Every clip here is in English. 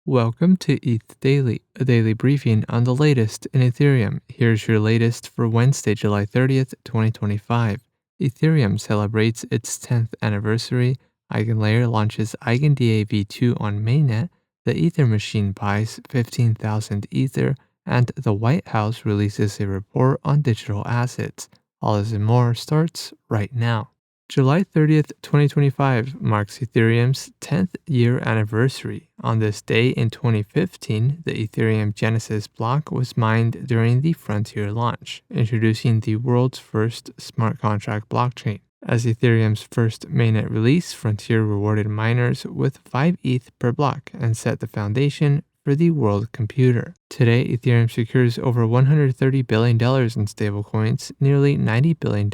Welcome to ETH Daily, a daily briefing on the latest in Ethereum. Here's your latest for Wednesday, July 30th, 2025. Ethereum celebrates its 10th anniversary. EigenLayer launches EigenDA v2 on mainnet. The Ether machine buys 15,000 Ether, and the White House releases a report on digital assets. All this and more starts right now. July 30th, 2025 marks Ethereum's 10th year anniversary. On this day in 2015, the Ethereum Genesis block was mined during the Frontier launch, introducing the world's first smart contract blockchain. As Ethereum's first mainnet release, Frontier rewarded miners with 5 ETH per block and set the foundation for the world computer. Today, Ethereum secures over $130 billion in stablecoins, nearly $90 billion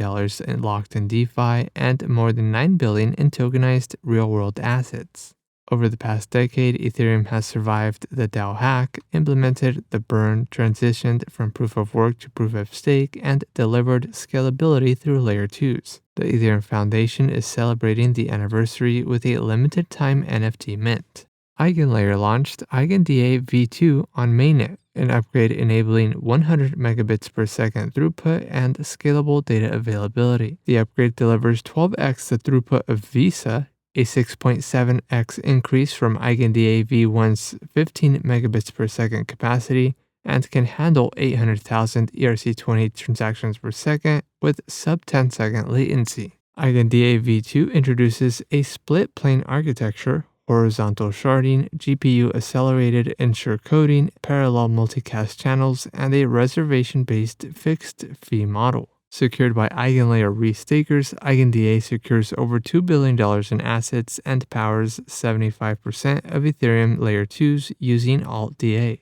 in locked-in DeFi, and more than $9 billion in tokenized real-world assets. Over the past decade, Ethereum has survived the DAO hack, implemented the burn, transitioned from proof-of-work to proof-of-stake, and delivered scalability through Layer 2s. The Ethereum Foundation is celebrating the anniversary with a limited-time NFT mint. EigenLayer launched EigenDA v2 on mainnet, an upgrade enabling 100 megabits per second throughput and scalable data availability. The upgrade delivers 12x the throughput of Visa, a 6.7x increase from EigenDA v1's 15 megabits per second capacity, and can handle 800,000 ERC20 transactions per second with sub-10 second latency. EigenDA v2 introduces a split plane architecture, horizontal sharding, GPU-accelerated ensure coding, parallel multicast channels, and a reservation-based fixed fee model. Secured by EigenLayer restakers, EigenDA secures over $2 billion in assets and powers 75% of Ethereum Layer 2s using AltDA.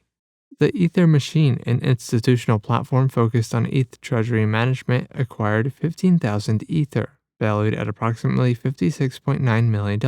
The Ether Machine, an institutional platform focused on ETH treasury management, acquired 15,000 Ether, valued at approximately $56.9 million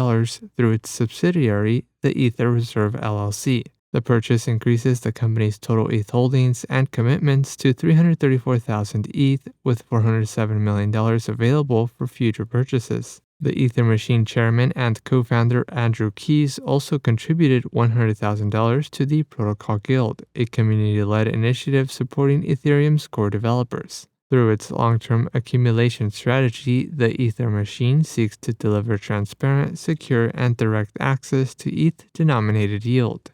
through its subsidiary, the Ether Reserve LLC. The purchase increases the company's total ETH holdings and commitments to 334,000 ETH, with $407 million available for future purchases. The Ether Machine chairman and co-founder Andrew Keys also contributed $100,000 to the Protocol Guild, a community-led initiative supporting Ethereum's core developers. Through its long-term accumulation strategy, the Ether Machine seeks to deliver transparent, secure, and direct access to ETH-denominated yield.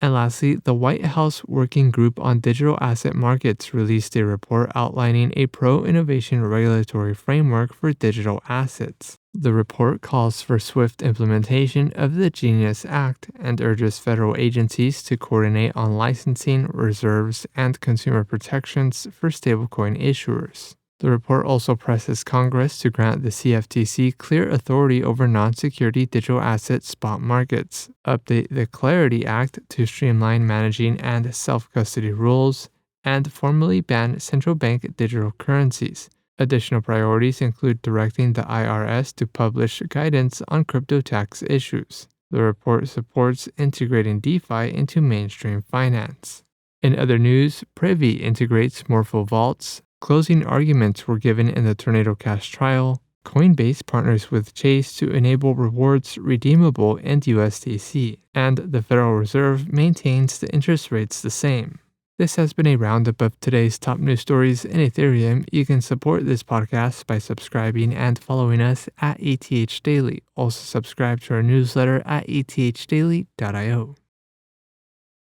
And lastly, the White House Working Group on Digital Asset Markets released a report outlining a pro-innovation regulatory framework for digital assets. The report calls for swift implementation of the Genius Act and urges federal agencies to coordinate on licensing, reserves, and consumer protections for stablecoin issuers. The report also presses Congress to grant the CFTC clear authority over non-security digital asset spot markets, update the Clarity Act to streamline managing and self-custody rules, and formally ban central bank digital currencies. Additional priorities include directing the IRS to publish guidance on crypto tax issues. The report supports integrating DeFi into mainstream finance. In other news, Privy integrates Morpho vaults. Closing arguments were given in the Tornado Cash trial. Coinbase partners with Chase to enable rewards redeemable in USDC. And the Federal Reserve maintains the interest rates the same. This has been a roundup of today's top news stories in Ethereum. You can support this podcast by subscribing and following us at ETH Daily. Also subscribe to our newsletter at ethdaily.io.